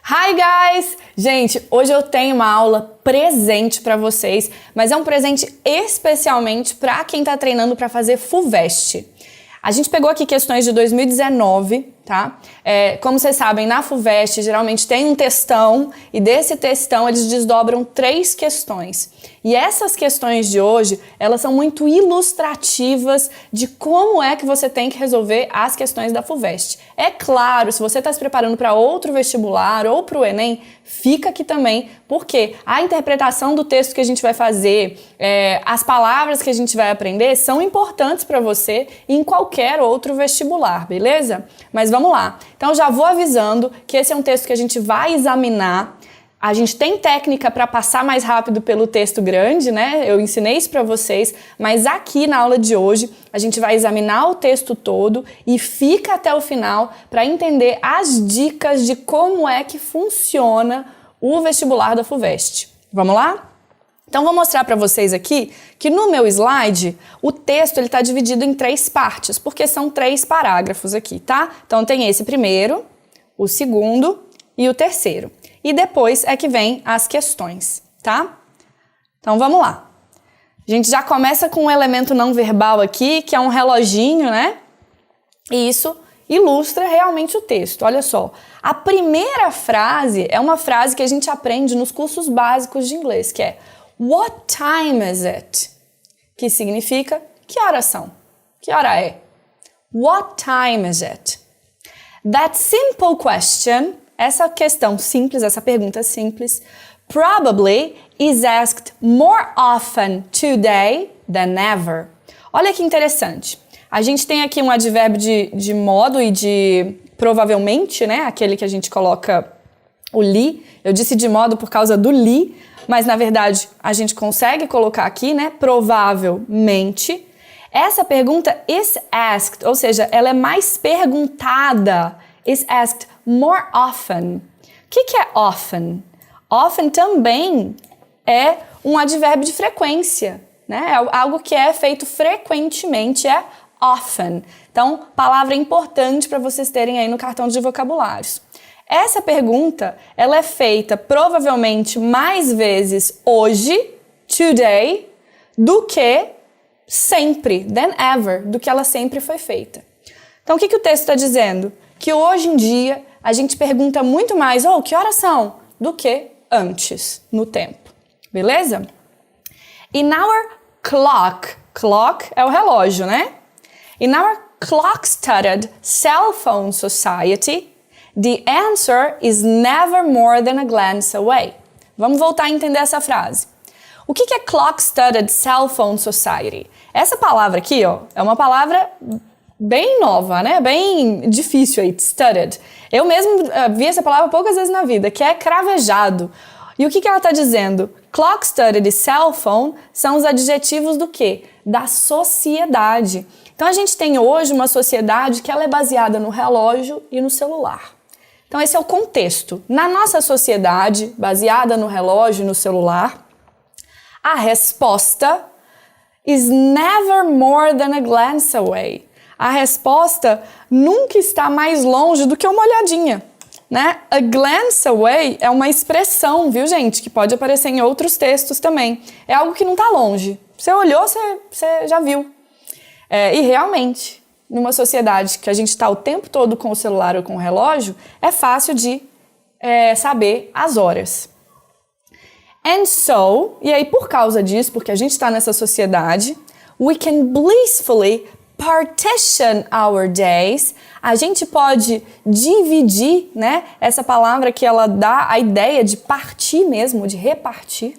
Hi guys! Gente, hoje eu tenho uma aula presente para vocês, mas é um presente especialmente para quem tá treinando para fazer FUVEST. A gente pegou aqui questões de 2019, tá? Como vocês sabem, na FUVEST geralmente tem um textão e desse textão eles desdobram 3 questões. E essas questões de hoje, elas são muito ilustrativas de como é que você tem que resolver as questões da FUVEST. É claro, se você está se preparando para outro vestibular ou para o Enem, fica aqui também, porque a interpretação do texto que a gente vai fazer, as palavras que a gente vai aprender são importantes para você em qualquer outro vestibular, beleza? Mas vamos lá. Então já vou avisando que esse é um texto que a gente vai examinar. A gente tem técnica para passar mais rápido pelo texto grande, né? Eu ensinei isso para vocês, mas aqui na aula de hoje a gente vai examinar o texto todo e fica até o final para entender as dicas de como é que funciona o vestibular da FUVEST. Vamos lá? Então vou mostrar para vocês aqui que no meu slide o texto ele está dividido em 3 partes, porque são 3 parágrafos aqui, tá? Então tem esse primeiro, o segundo e o terceiro. E depois é que vem as questões, tá? Então vamos lá. A gente já começa com um elemento não verbal aqui, que é um reloginho, né? E isso ilustra realmente o texto. Olha só. A primeira frase é uma frase que a gente aprende nos cursos básicos de inglês, que é What time is it? Que significa que horas são? Que hora é? What time is it? That simple question, essa questão simples, essa pergunta simples, probably is asked more often today than ever. Olha que interessante. A gente tem aqui um advérbio de modo e de provavelmente, né? Aquele que a gente coloca o li. Eu disse de modo por causa do li, mas na verdade a gente consegue colocar aqui, né? Provavelmente. Essa pergunta is asked, ou seja, ela é mais perguntada. Is asked more often. O que é often? Often também é um advérbio de frequência, né? É algo que é feito frequentemente, é often. Então, palavra importante para vocês terem aí no cartão de vocabulários. Essa pergunta, ela é feita provavelmente mais vezes hoje, today, do que sempre, than ever, do que ela sempre foi feita. Então, o que o texto está dizendo? Que hoje em dia a gente pergunta muito mais, que horas são? Do que antes, no tempo. Beleza? In our clock é o relógio, né? In our clock-studded cell phone society, the answer is never more than a glance away. Vamos voltar a entender essa frase. O que é clock-studded cell phone society? Essa palavra aqui, é uma palavra bem nova, né? Bem difícil aí, studded. Eu mesmo vi essa palavra poucas vezes na vida, que é cravejado. E o que ela está dizendo? Clock-studded e cell phone são os adjetivos do quê? Da sociedade. Então a gente tem hoje uma sociedade que ela é baseada no relógio e no celular. Então esse é o contexto. Na nossa sociedade, baseada no relógio e no celular, a resposta is never more than a glance away. A resposta nunca está mais longe do que uma olhadinha, né? A glance away é uma expressão, viu, gente? Que pode aparecer em outros textos também. É algo que não está longe. Você olhou, você já viu. E realmente, numa sociedade que a gente está o tempo todo com o celular ou com o relógio, é fácil de saber as horas. And so, e aí por causa disso, porque a gente está nessa sociedade, we can blissfully partition our days. A gente pode dividir, né? Essa palavra que ela dá a ideia de partir mesmo, de repartir.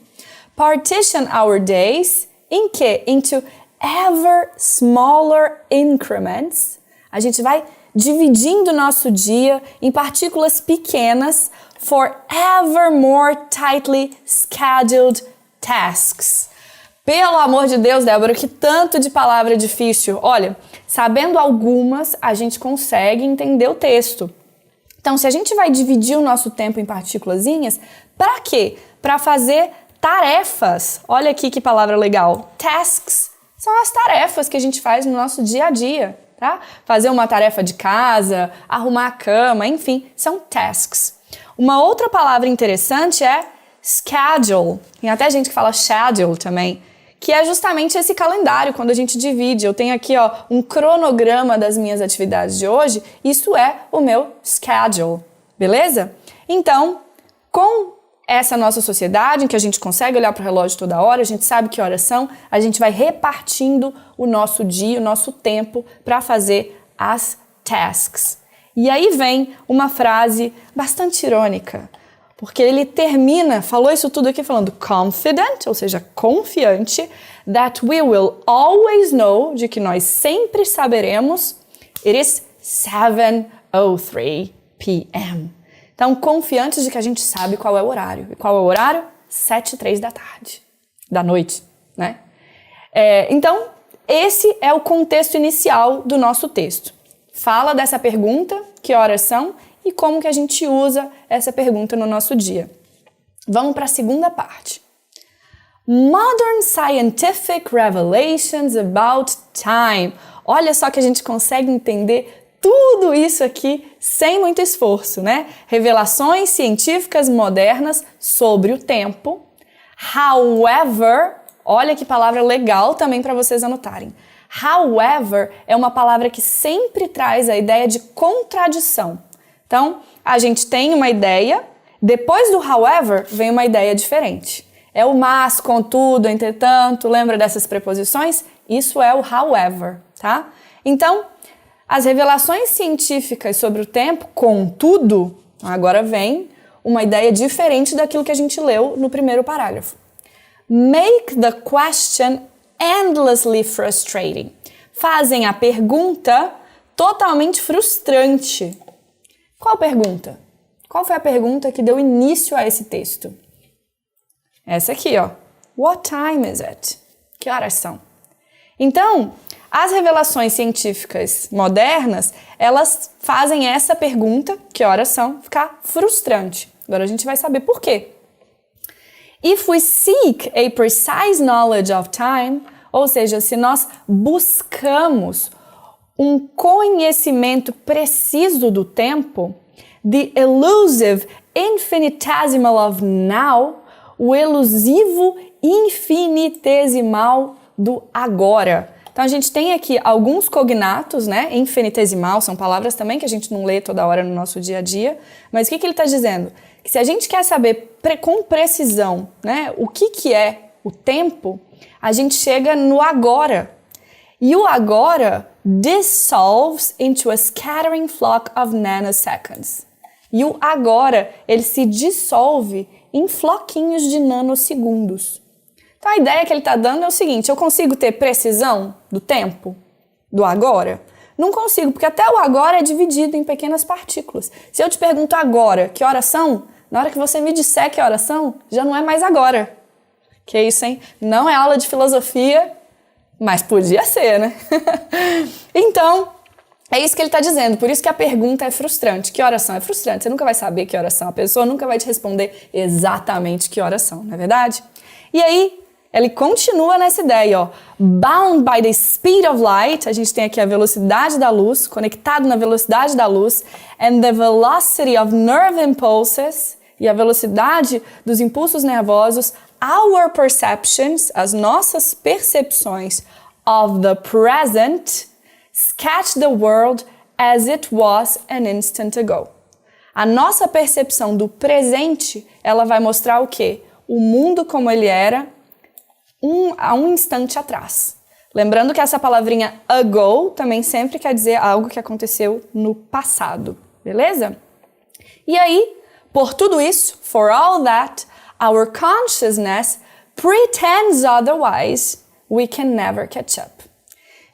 Partition our days em que? Into ever smaller increments. A gente vai dividindo o nosso dia em partículas pequenas for ever more tightly scheduled tasks. Pelo amor de Deus, Débora, que tanto de palavra difícil. Olha, sabendo algumas, a gente consegue entender o texto. Então, se a gente vai dividir o nosso tempo em partículazinhas, para quê? Para fazer tarefas. Olha aqui que palavra legal. Tasks são as tarefas que a gente faz no nosso dia a dia, tá? Fazer uma tarefa de casa, arrumar a cama, enfim, são tasks. Uma outra palavra interessante é schedule. Tem até gente que fala schedule também, que é justamente esse calendário, quando a gente divide. Eu tenho aqui, um cronograma das minhas atividades de hoje. Isso é o meu schedule, beleza? Então, com essa nossa sociedade, em que a gente consegue olhar para o relógio toda hora, a gente sabe que horas são, a gente vai repartindo o nosso dia, o nosso tempo para fazer as tasks. E aí vem uma frase bastante irônica, porque ele falou isso tudo aqui falando confident, ou seja, confiante, that we will always know, de que nós sempre saberemos, it is 7:03 p.m. Então, confiantes de que a gente sabe qual é o horário. E qual é o horário? 7:03 da noite, né? Então, esse é o contexto inicial do nosso texto. Fala dessa pergunta, que horas são, e como que a gente usa essa pergunta no nosso dia. Vamos para a segunda parte. Modern scientific revelations about time. Olha só que a gente consegue entender tudo isso aqui sem muito esforço, né? Revelações científicas modernas sobre o tempo. However, olha que palavra legal também para vocês anotarem. However é uma palavra que sempre traz a ideia de contradição. Então, a gente tem uma ideia, depois do however vem uma ideia diferente. É o mas, contudo, entretanto, lembra dessas preposições? Isso é o however, tá? Então, as revelações científicas sobre o tempo, contudo, agora vem uma ideia diferente daquilo que a gente leu no primeiro parágrafo. Make the question endlessly frustrating. Fazem a pergunta totalmente frustrante. Qual pergunta? Qual foi a pergunta que deu início a esse texto? Essa aqui, What time is it? Que horas são? Então, as revelações científicas modernas, elas fazem essa pergunta, que horas são, ficar frustrante. Agora a gente vai saber por quê. If we seek a precise knowledge of time, ou seja, se nós buscamos um conhecimento preciso do tempo, the elusive infinitesimal of now, o elusivo infinitesimal do agora. Então a gente tem aqui alguns cognatos, né? Infinitesimal, são palavras também que a gente não lê toda hora no nosso dia a dia. Mas o que ele está dizendo? Que se a gente quer saber com precisão, né, o que é o tempo, a gente chega no agora. E o agora dissolves into a scattering flock of nanoseconds. E o agora, ele se dissolve em floquinhos de nanosegundos. Então a ideia que ele está dando é o seguinte, eu consigo ter precisão do tempo, do agora? Não consigo, porque até o agora é dividido em pequenas partículas. Se eu te pergunto agora, que horas são? Na hora que você me disser que horas são, já não é mais agora. Que isso, hein? Não é aula de filosofia, mas podia ser, né? Então, é isso que ele está dizendo. Por isso que a pergunta é frustrante. Que horas são? É frustrante. Você nunca vai saber que horas são. A pessoa nunca vai te responder exatamente que horas são, não é verdade? E aí, ele continua nessa ideia, Bound by the speed of light, a gente tem aqui a velocidade da luz, conectado na velocidade da luz, and the velocity of nerve impulses, e a velocidade dos impulsos nervosos, our perceptions, as nossas percepções of the present, sketch the world as it was an instant ago. A nossa percepção do presente, ela vai mostrar o quê? O mundo como ele era há um instante atrás. Lembrando que essa palavrinha ago também sempre quer dizer algo que aconteceu no passado, beleza? E aí, por tudo isso, for all that, our consciousness pretends otherwise, we can never catch up.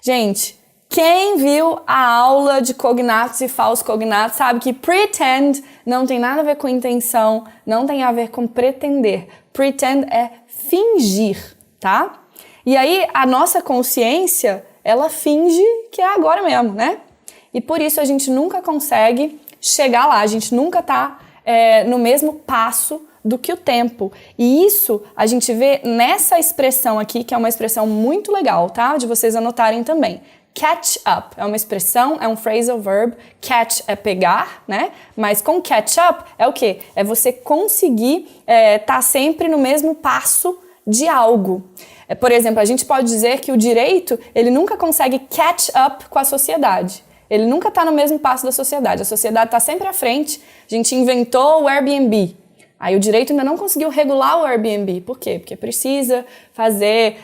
Gente, quem viu a aula de cognatos e falsos cognatos sabe que pretend não tem nada a ver com intenção, não tem a ver com pretender. Pretend é fingir, tá? E aí a nossa consciência, ela finge que é agora mesmo, né? E por isso a gente nunca consegue chegar lá, a gente nunca tá no mesmo passo do que o tempo. E isso a gente vê nessa expressão aqui, que é uma expressão muito legal, tá? De vocês anotarem também. Catch up é uma expressão, é um phrasal verb. Catch é pegar, né? Mas com catch up é o quê? É você conseguir tá sempre no mesmo passo de algo. Por exemplo, a gente pode dizer que o direito, ele nunca consegue catch up com a sociedade. Ele nunca está no mesmo passo da sociedade. A sociedade está sempre à frente. A gente inventou o Airbnb. Aí o direito ainda não conseguiu regular o Airbnb. Por quê? Porque precisa fazer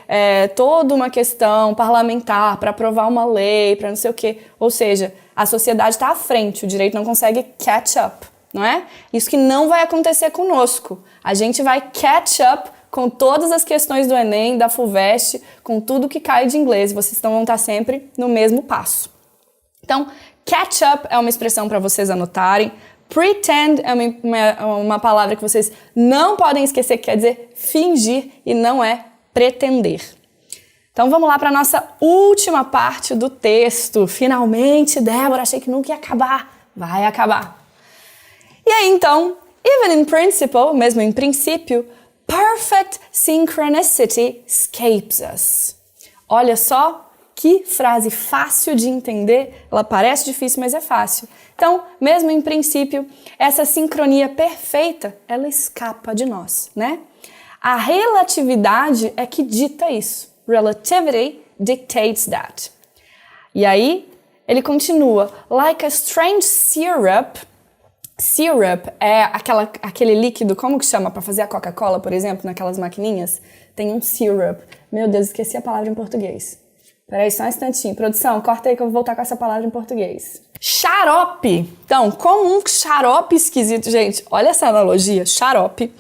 toda uma questão parlamentar para aprovar uma lei, para não sei o quê. Ou seja, a sociedade está à frente, o direito não consegue catch up, não é? Isso que não vai acontecer conosco. A gente vai catch up com todas as questões do Enem, da FUVEST, com tudo que cai de inglês. Vocês vão estar sempre no mesmo passo. Então, catch up é uma expressão para vocês anotarem. Pretend é uma palavra que vocês não podem esquecer, que quer dizer fingir e não é pretender. Então vamos lá para a nossa última parte do texto. Finalmente, Débora, achei que nunca ia acabar. Vai acabar. E aí então, even in principle, mesmo em princípio, perfect synchronicity escapes us. Olha só que frase fácil de entender. Ela parece difícil, mas é fácil. Então, mesmo em princípio, essa sincronia perfeita, ela escapa de nós, né? A relatividade é que dita isso. Relativity dictates that. E aí, ele continua. Like a strange syrup. Syrup é aquele líquido, como que chama? Para fazer a Coca-Cola, por exemplo, naquelas maquininhas? Tem um syrup. Meu Deus, esqueci a palavra em português. Peraí, só um instantinho. Produção, corta aí que eu vou voltar com essa palavra em português. Xarope. Então, com um xarope esquisito, gente, olha essa analogia, xarope.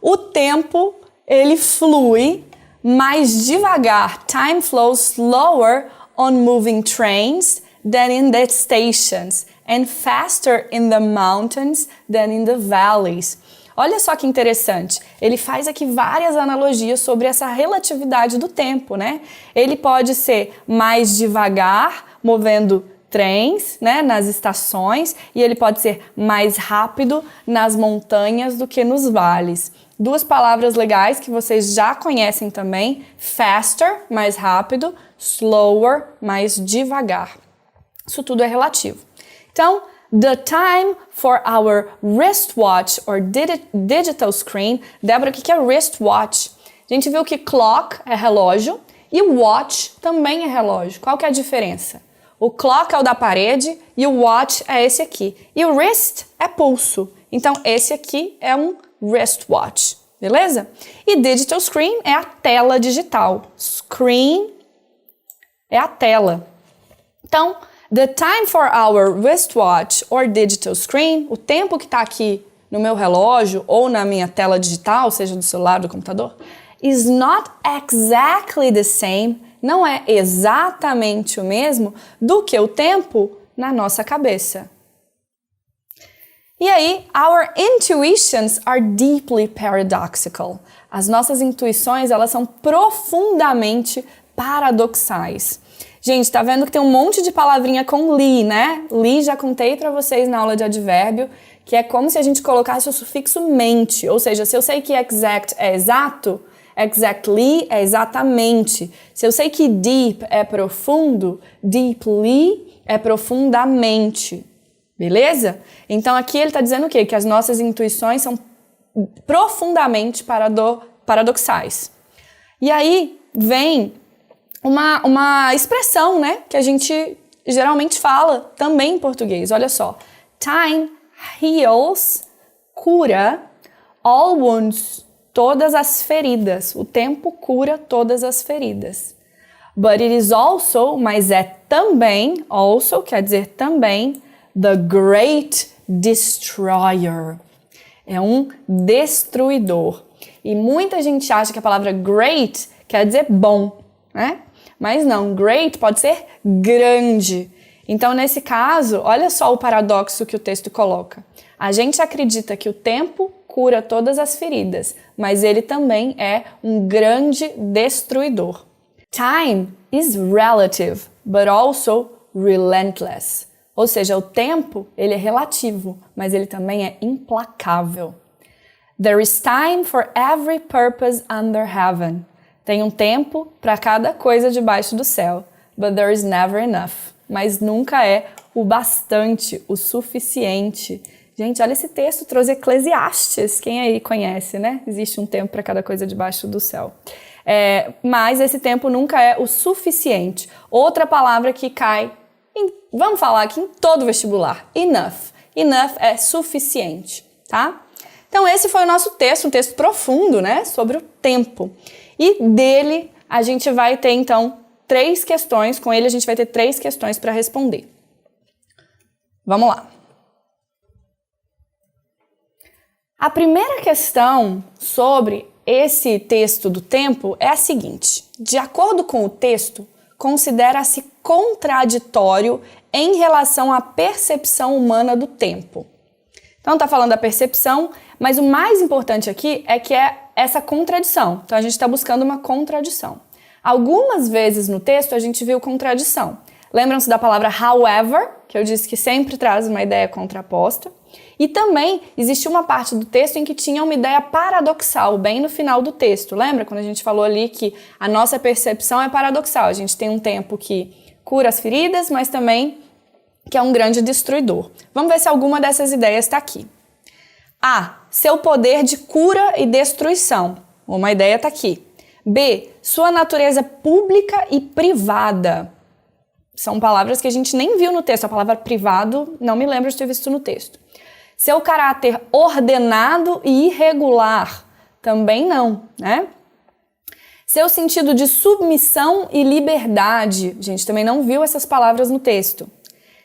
O tempo, ele flui mais devagar. Time flows slower on moving trains than in the stations and faster in the mountains than in the valleys. Olha só que interessante, ele faz aqui várias analogias sobre essa relatividade do tempo, né? Ele pode ser mais devagar, movendo trens, né, nas estações, e ele pode ser mais rápido nas montanhas do que nos vales. Duas palavras legais que vocês já conhecem também, faster, mais rápido, slower, mais devagar. Isso tudo é relativo. Então, the time for our wristwatch or digital screen. Débora, o que é wristwatch? A gente viu que clock é relógio e watch também é relógio. Qual que é a diferença? O clock é o da parede e o watch é esse aqui. E o wrist é pulso. Então, esse aqui é um wristwatch, beleza? E digital screen é a tela digital. Screen é a tela. Então, the time for our wristwatch or digital screen, o tempo que está aqui no meu relógio ou na minha tela digital, seja do celular ou do computador, is not exactly the same, não é exatamente o mesmo do que o tempo na nossa cabeça. E aí, our intuitions are deeply paradoxical. As nossas intuições, elas são profundamente paradoxais. Gente, tá vendo que tem um monte de palavrinha com li, né? Li já contei pra vocês na aula de advérbio, que é como se a gente colocasse o sufixo mente. Ou seja, se eu sei que exact é exato, exactly é exatamente. Se eu sei que deep é profundo, deeply é profundamente. Beleza? Então aqui ele tá dizendo o quê? Que as nossas intuições são profundamente paradoxais. E aí vem uma expressão, né, que a gente geralmente fala também em português. Olha só. Time heals, cura, all wounds, todas as feridas. O tempo cura todas as feridas. But it is also, mas é também, also quer dizer também, the great destroyer. É um destruidor. E muita gente acha que a palavra great quer dizer bom, né? Mas não, great pode ser grande. Então, nesse caso, olha só o paradoxo que o texto coloca. A gente acredita que o tempo cura todas as feridas, mas ele também é um grande destruidor. Time is relative, but also relentless. Ou seja, o tempo, ele é relativo, mas ele também é implacável. There is time for every purpose under heaven. Tem um tempo para cada coisa debaixo do céu. but there is never enough. Mas nunca é o bastante, o suficiente. Gente, olha esse texto, trouxe Eclesiastes. Quem aí conhece, né? Existe um tempo para cada coisa debaixo do céu. Mas esse tempo nunca é o suficiente. Outra palavra que cai, vamos falar aqui em todo vestibular, enough. Enough é suficiente, tá? Então esse foi o nosso texto, um texto profundo, né? Sobre o tempo. E dele a gente vai ter, então, 3 questões. Com ele a gente vai ter 3 questões para responder. Vamos lá. A primeira questão sobre esse texto do tempo é a seguinte: de acordo com o texto, considera-se contraditório em relação à percepção humana do tempo. Então está falando da percepção, mas o mais importante aqui é que é essa contradição. Então a gente está buscando uma contradição. Algumas vezes no texto a gente viu contradição. Lembram-se da palavra however, que eu disse que sempre traz uma ideia contraposta. E também existe uma parte do texto em que tinha uma ideia paradoxal, bem no final do texto. Lembra quando a gente falou ali que a nossa percepção é paradoxal? A gente tem um tempo que cura as feridas, mas também que é um grande destruidor. Vamos ver se alguma dessas ideias está aqui. A. Seu poder de cura e destruição. Uma ideia está aqui. B. Sua natureza pública e privada. São palavras que a gente nem viu no texto. A palavra privado, não me lembro de ter visto no texto. Seu caráter ordenado e irregular. Também não, né? Seu sentido de submissão e liberdade. A gente também não viu essas palavras no texto.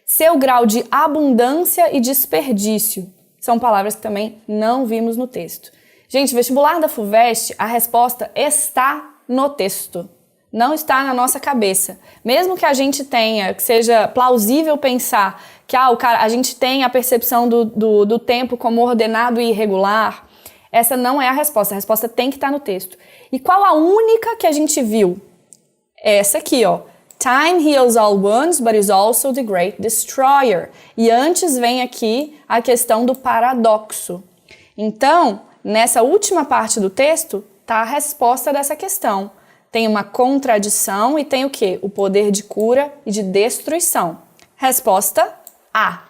Seu grau de abundância e desperdício. São palavras que também não vimos no texto. Gente, vestibular da FUVEST, a resposta está no texto. Não está na nossa cabeça. Mesmo que a gente tenha, que seja plausível pensar que a gente tem a percepção do tempo como ordenado e irregular, essa não é a resposta tem que estar no texto. E qual a única que a gente viu? Essa aqui, ó. Time heals all wounds, but is also the great destroyer. E antes vem aqui a questão do paradoxo. Então, nessa última parte do texto, está a resposta dessa questão. Tem uma contradição e tem o quê? O poder de cura e de destruição. Resposta A.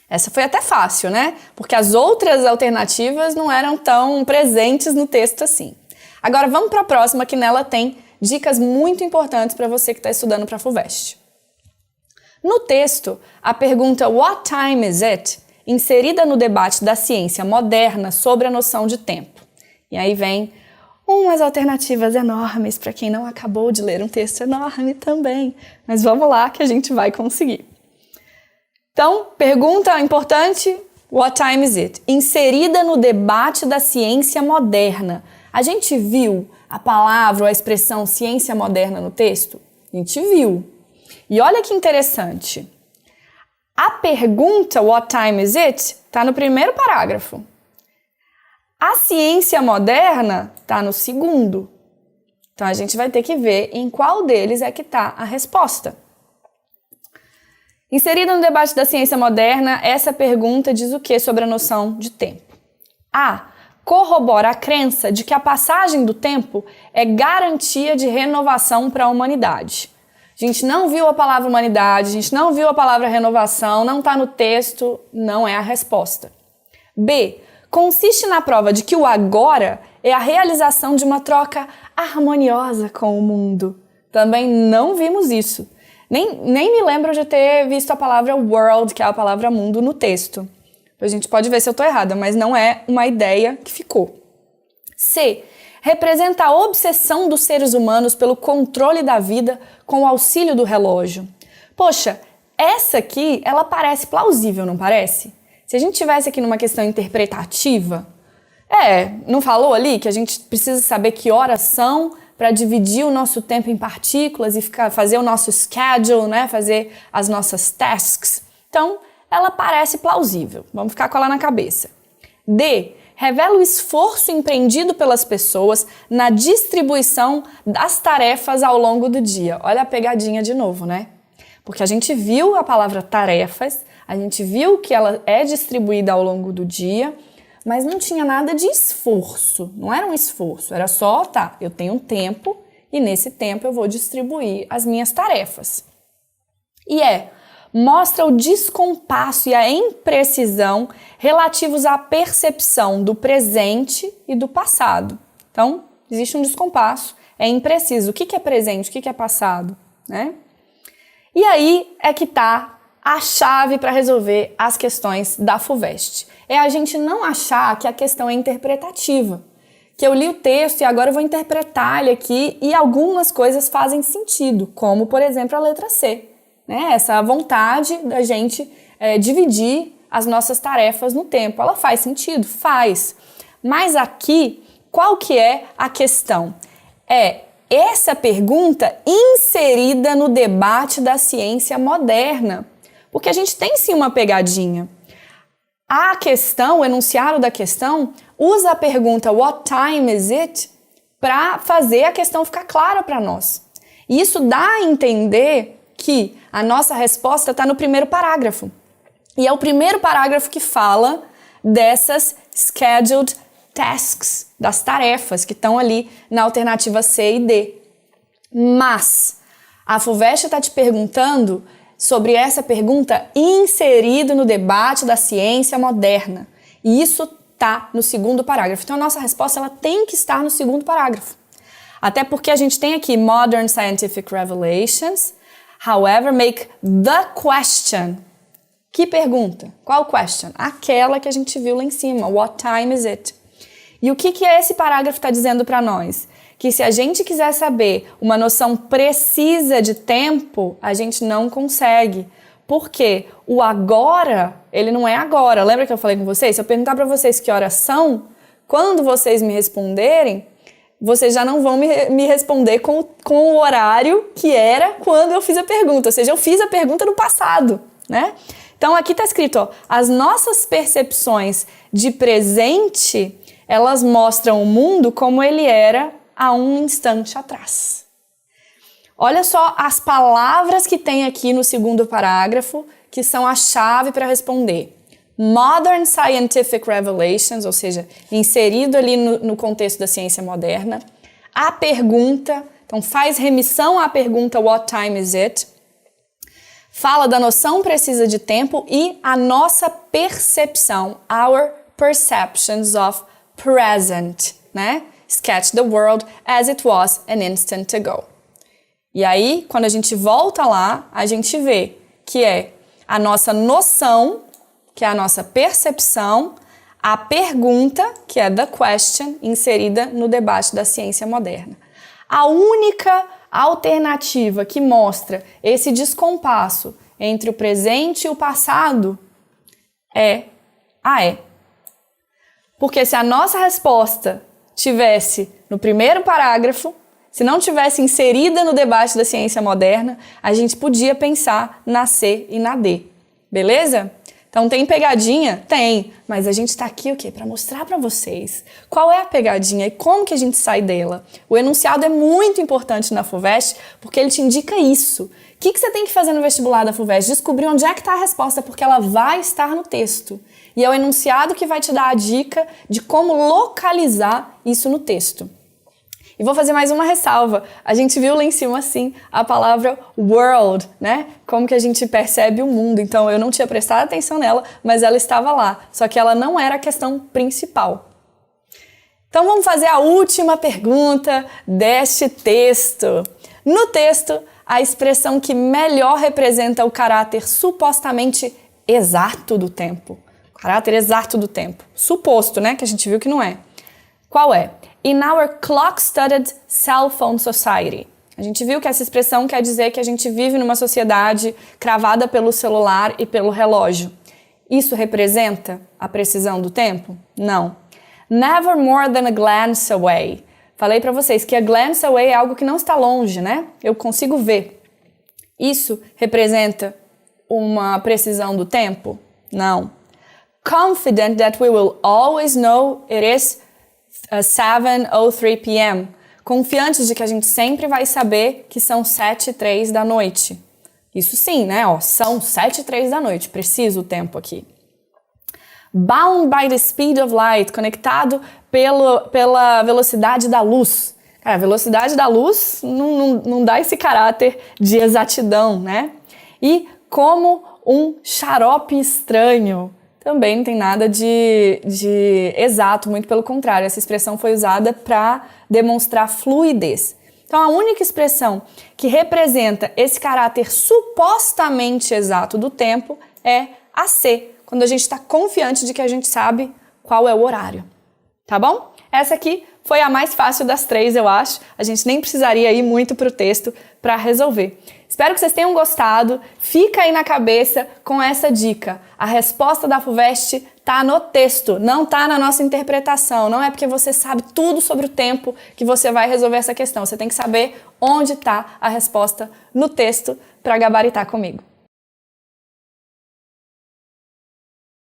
Essa foi até fácil, né? Porque as outras alternativas não eram tão presentes no texto assim. Agora vamos para a próxima, que nela tem dicas muito importantes para você que está estudando para a FUVEST. No texto, a pergunta What time is it? Inserida no debate da ciência moderna sobre a noção de tempo. E aí vem umas alternativas enormes para quem não acabou de ler um texto enorme também. Mas vamos lá que a gente vai conseguir. Então, pergunta importante, what time is it? Inserida no debate da ciência moderna. A gente viu a palavra ou a expressão ciência moderna no texto? A gente viu. E olha que interessante. A pergunta, what time is it? Está no primeiro parágrafo. A ciência moderna está no segundo. Então, a gente vai ter que ver em qual deles é que está a resposta. Inserida no debate da ciência moderna, essa pergunta diz o que sobre a noção de tempo? A. Corrobora a crença de que a passagem do tempo é garantia de renovação para a humanidade. A gente não viu a palavra humanidade, a gente não viu a palavra renovação, não está no texto, não é a resposta. B. Consiste na prova de que o agora é a realização de uma troca harmoniosa com o mundo. Também não vimos isso. Nem me lembro de ter visto a palavra world, que é a palavra mundo, no texto. A gente pode ver se eu estou errada, mas não é uma ideia que ficou. C. Representa a obsessão dos seres humanos pelo controle da vida com o auxílio do relógio. Poxa, essa aqui, ela parece plausível, não parece? Se a gente tivesse aqui numa questão interpretativa, não falou ali que a gente precisa saber que horas são para dividir o nosso tempo em partículas e fazer o nosso schedule, né? Fazer as nossas tasks. Então, ela parece plausível. Vamos ficar com ela na cabeça. D. Revela o esforço empreendido pelas pessoas na distribuição das tarefas ao longo do dia. Olha a pegadinha de novo, né? Porque a gente viu a palavra tarefas, a gente viu que ela é distribuída ao longo do dia, mas não tinha nada de esforço. Não era um esforço, era só, eu tenho um tempo e nesse tempo eu vou distribuir as minhas tarefas. E mostra o descompasso e a imprecisão relativos à percepção do presente e do passado. Então, existe um descompasso, é impreciso. O que é presente, o que é passado, né? E aí é que está a chave para resolver as questões da FUVEST. É a gente não achar que a questão é interpretativa, que eu li o texto e agora eu vou interpretar ele aqui e algumas coisas fazem sentido, como, por exemplo, a letra C. Né? Essa vontade da gente dividir as nossas tarefas no tempo. Ela faz sentido? Faz. Mas aqui, qual que é a questão? É essa pergunta inserida no debate da ciência moderna. Porque a gente tem sim uma pegadinha. A questão, o enunciado da questão, usa a pergunta "What time is it?" para fazer a questão ficar clara para nós. E isso dá a entender que a nossa resposta está no primeiro parágrafo. E é o primeiro parágrafo que fala dessas scheduled tasks, das tarefas que estão ali na alternativa C e D. Mas a FUVEST está te perguntando sobre essa pergunta inserida no debate da ciência moderna. E isso está no segundo parágrafo. Então a nossa resposta ela tem que estar no segundo parágrafo. Até porque a gente tem aqui Modern Scientific Revelations, however, make the question. Que pergunta? Qual question? Aquela que a gente viu lá em cima. What time is it? E o que esse parágrafo está dizendo para nós? Que se a gente quiser saber uma noção precisa de tempo, a gente não consegue. Porque o agora, ele não é agora. Lembra que eu falei com vocês? Se eu perguntar para vocês que horas são, quando vocês me responderem, vocês já não vão me responder com o horário que era quando eu fiz a pergunta. Ou seja, eu fiz a pergunta no passado, né? Então, aqui está escrito, ó, as nossas percepções de presente, elas mostram o mundo como ele era há um instante atrás. Olha só as palavras que tem aqui no segundo parágrafo, que são a chave para responder. Modern Scientific Revelations, ou seja, inserido ali no contexto da ciência moderna. A pergunta, então faz remissão à pergunta What time is it? Fala da noção precisa de tempo e a nossa percepção, our perceptions of present, né? Sketch the world as it was an instant ago. E aí, quando a gente volta lá, a gente vê que é a nossa noção, que é a nossa percepção, a pergunta, que é the question, inserida no debate da ciência moderna. A única alternativa que mostra esse descompasso entre o presente e o passado é a E. Porque se a nossa resposta tivesse no primeiro parágrafo, se não tivesse inserida no debate da ciência moderna, a gente podia pensar na C e na D. Beleza? Então tem pegadinha? Tem, mas a gente está aqui o quê? Para mostrar para vocês qual é a pegadinha e como que a gente sai dela. O enunciado é muito importante na FUVEST porque ele te indica isso. O que você tem que fazer no vestibular da FUVEST? Descobrir onde é que está a resposta, porque ela vai estar no texto. E é o enunciado que vai te dar a dica de como localizar isso no texto. E vou fazer mais uma ressalva. A gente viu lá em cima, assim, a palavra world, né? Como que a gente percebe o mundo. Então, eu não tinha prestado atenção nela, mas ela estava lá. Só que ela não era a questão principal. Então, vamos fazer a última pergunta deste texto. No texto, a expressão que melhor representa o caráter supostamente exato do tempo. Caráter exato do tempo. Suposto, né? Que a gente viu que não é. Qual é? In our clock-studded cell phone society. A gente viu que essa expressão quer dizer que a gente vive numa sociedade cravada pelo celular e pelo relógio. Isso representa a precisão do tempo? Não. Never more than a glance away. Falei para vocês que a glance away é algo que não está longe, né? Eu consigo ver. Isso representa uma precisão do tempo? Não. Confident that we will always know it is 7:03 p.m. Confiantes de que a gente sempre vai saber que são 7:03 da noite. Isso sim, né? Ó, são 7:03 da noite. Preciso o tempo aqui. Bound by the speed of light. Conectado pela velocidade da luz. A velocidade da luz não dá esse caráter de exatidão, né? E como um xarope estranho. Também não tem nada de exato, muito pelo contrário. Essa expressão foi usada para demonstrar fluidez. Então, a única expressão que representa esse caráter supostamente exato do tempo é a ser, quando a gente está confiante de que a gente sabe qual é o horário. Tá bom? Essa aqui foi a mais fácil das três, eu acho. A gente nem precisaria ir muito para o texto para resolver. Espero que vocês tenham gostado. Fica aí na cabeça com essa dica. A resposta da FUVEST tá no texto, não tá na nossa interpretação. Não é porque você sabe tudo sobre o tempo que você vai resolver essa questão. Você tem que saber onde está a resposta no texto para gabaritar comigo.